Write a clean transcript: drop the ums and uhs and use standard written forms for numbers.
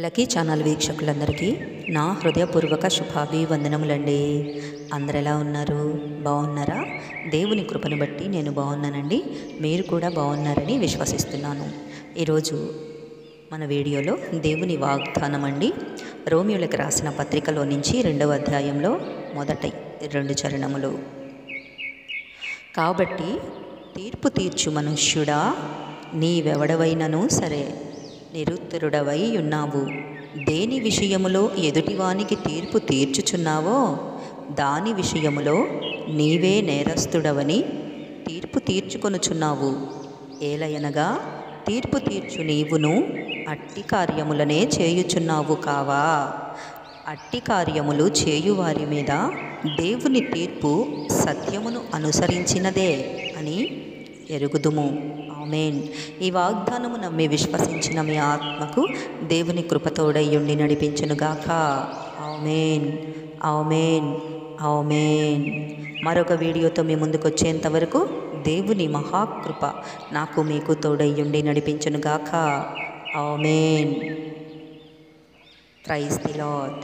Lucky channel వీక్షకులందరికీ నా హృదయపూర్వక శుభాభివందనములండి. అందరు ఎలా ఉన్నారు? బాగున్నారా? దేవుని కృపను బట్టి నేను బాగున్నానండి. మీరు కూడా బాగున్నారని విశ్వసిస్తున్నాను. ఈరోజు మన వీడియోలో దేవుని వాగ్దానం అండి. రోమియోలకు రాసిన పత్రికలో నుంచి 2వ అధ్యాయంలో మొదటి 2 చరణములు. కాబట్టి తీర్పు తీర్చు మనుష్యుడా, నీవెవడవైనను సరే నిరుత్తరుడవై ఉన్నావు. దేని విషయములో ఎదుటివానికి తీర్పు తీర్చుచున్నావో దాని విషయములో నీవే నేరస్తుడవని తీర్పు తీర్చుకొనుచున్నావు. ఏలయనగా తీర్పు తీర్చు నీవును అట్టి కార్యములనే చేయుచున్నావు కావా? అట్టి కార్యములు చేయువారి మీద దేవుని తీర్పు సత్యమును అనుసరించినదే అని ఎరుగుదుము. ఆమేన్. ఈ వాగ్దానము నమ్మి విశ్వసించిన మీ ఆత్మకు దేవుని కృపతోడయ్యుండి నడిపించునుగాక. ఆమేన్, ఆమేన్, ఆమేన్. మరొక వీడియోతో మీ ముందుకు వచ్చేంత వరకు దేవుని మహాకృప నాకు మీకు తోడయ్యుండి నడిపించునుగాక. ఆమేన్. Praise the lord.